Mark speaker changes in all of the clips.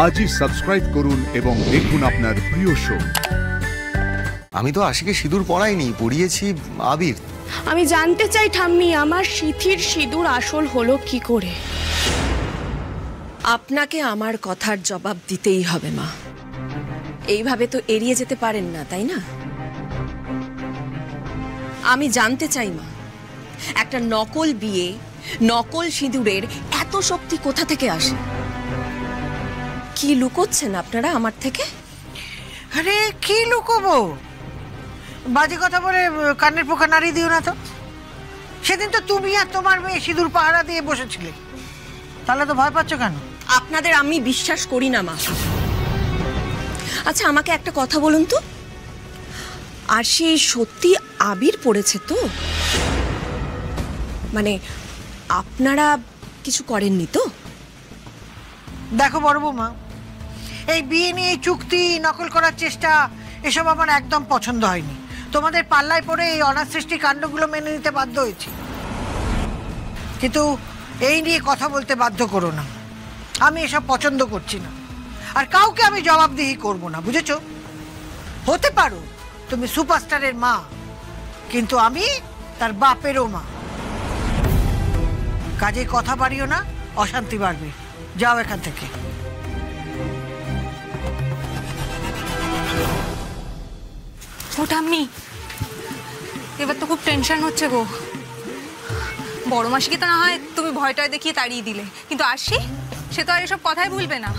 Speaker 1: আজই সাবস্ক্রাইব করুন এবং দেখুন আপনার প্রিয় শো।
Speaker 2: আমি তো আশিকে সিঁদুর পরাইনি, পরিয়েছি আবির।
Speaker 3: আমি জানতে চাই ঠাম্মি, আমার সিথির সিঁদুর আসল হলো কি করে?
Speaker 4: আপনাকে আমার কথার জবাব দিতেই হবে মা। এইভাবে তো এড়িয়ে যেতে পারেন না, তাই না? আমি জানতে চাই মা, একটা নকল বিয়ে, নকল সিঁদুরের এত শক্তি কোথা থেকে আসে? কি লুকোচ্ছেন আপনারা আমার থেকে?
Speaker 5: আরে কি লুকোবো? বাজে কথা বলে কানের পোকা নাড়িয়ে দিও না তো। সেদিন তো তুমি আর তোমার মেয়ে সিঁদুর পাহারা দিয়ে বসেছিলে, তাহলে তো ভয় পাচ্ছ কেন?
Speaker 4: আপনাদের আমি বিশ্বাস করি না মা। আচ্ছা আমাকে একটা কথা বলুন তো, আর সে সত্যি আবির পড়েছে তো? মানে আপনারা কিছু করেননি তো?
Speaker 5: দেখো বড় বৌমা, এই বিয়ে নিয়ে চুক্তি নকল করার চেষ্টা এসব আমার একদম পছন্দ হয়নি। তোমাদের পাল্লায় পড়ে এই অনাথ সৃষ্টি কাণ্ডগুলো মেনে নিতে বাধ্য হয়েছি, কিন্তু এই নিয়ে কথা বলতে বাধ্য করো না। আমি এসব পছন্দ করছি না, আর কাউকে আমি জবাবদিহি করব না, বুঝেছো? হতে পারো তুমি সুপারস্টারের মা, কিন্তু আমি তার বাপেরও মা। কাজে কথা বাড়িও না, অশান্তি বাড়বে। যাও এখান থেকে।
Speaker 6: ও ঠাম্মি, এবার তো খুব টেনশন হচ্ছে গো। বড় মাসিকে তো না হয় তুমি ভয়টায় দেখিয়ে তাড়িয়ে দিলে, কিন্তু আশি সে তো আর এসব কথাই ভুলবে না।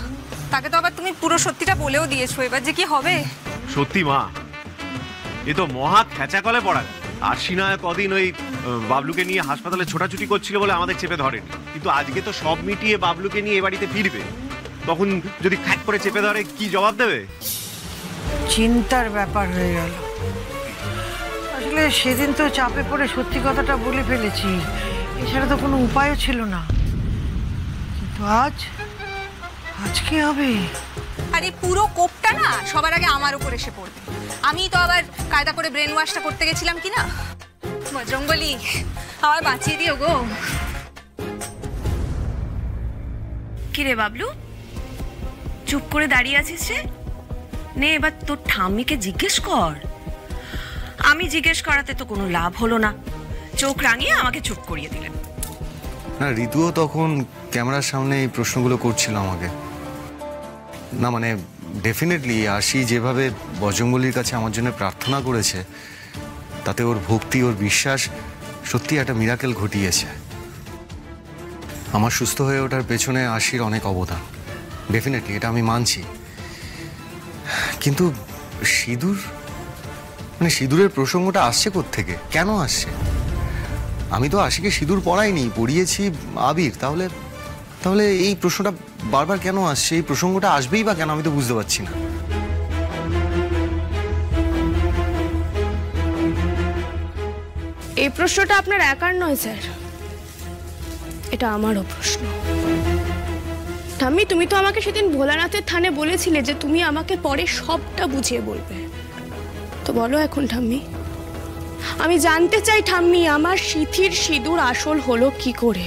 Speaker 6: তাকে তো আবার তুমি পুরো সত্যিটা বলেও দিয়েছো, এবার যে কি হবে।
Speaker 7: সত্যি মা, এ তো মহা খেচা কলে পড়া। আশি না কদিন ওই বাবলুকে নিয়ে হাসপাতালে ছোটাছুটি করছিল বলে আমাদের চেপে ধরেনি, কিন্তু আজকে তো সব মিটিয়ে বাবলুকে নিয়ে এ বাড়িতে ফিরবে, তখন যদি খ্যাট করে চেপে ধরে কি জবাব দেবে?
Speaker 5: চিন্তার ব্যাপার হয়ে গেল। আসলে সেদিন তো চাপে পড়ে সত্যি কথাটা বলে ফেলেছি, এছাড়া তো কোনো উপায়ও ছিল না। কিন্তু আজ কি হবে?
Speaker 6: আর এই পুরো কোপটা না সবার আগে আমার উপর এসে পড়বে। আমি তো আবার কায়দা করে ব্রেন ওয়াশটা করতে গেছিলাম কিনা। বজরঙ্গলি, আবার বাঁচিয়ে দিও গো।
Speaker 4: কিরে বাবলু, চুপ করে দাঁড়িয়ে আছিস রে? নে এবার তোর ঠাম্মিকে জিজ্ঞেস কর। আমি জিজ্ঞেস করাতে তো কোনো লাভ হলো না, চোখ রাঙিয়ে আমাকে চুপ করিয়ে দিলেন।
Speaker 2: না, ঋতুও তখন ক্যামেরার সামনে এই প্রশ্নগুলো করছিল আমাকে। না মানে ডেফিনেটলি আশি যেভাবে বজরঙ্গলির কাছে আমার জন্য প্রার্থনা করেছে, তাতে ওর ভক্তি, ওর বিশ্বাস সত্যি একটা মিরাকেল ঘটিয়েছে। আমার সুস্থ হয়ে ওঠার পেছনে আশির অনেক অবদান, ডেফিনেটলি এটা আমি মানছি। কিন্তু সিঁদুর, মানে সিঁদুরের প্রসঙ্গটা আসছে কোত্থেকে, কেন আসছে? আমি তো আশিকে সিঁদুর পরাইনি, পরিয়েছি আবির। তাহলে এই প্রশ্নটা বারবার কেন আসছে? এই প্রসঙ্গটা আসবেই বা কেন, আমি তো বুঝতে পারছি না।
Speaker 3: এই প্রশ্নটা আপনার একার নয় স্যার, এটা আমারও প্রশ্ন। ঠাম্মি, তুমি তো আমাকে সেদিন ভোলানাথের থানে বলেছিলে যে তুমি আমাকে পরে সবটা বুঝিয়ে বলবে। তো বলো এখন ঠাম্মি, আমি জানতে চাই ঠাম্মি, আমার সিথির সিঁদুর আসল হলো কি করে?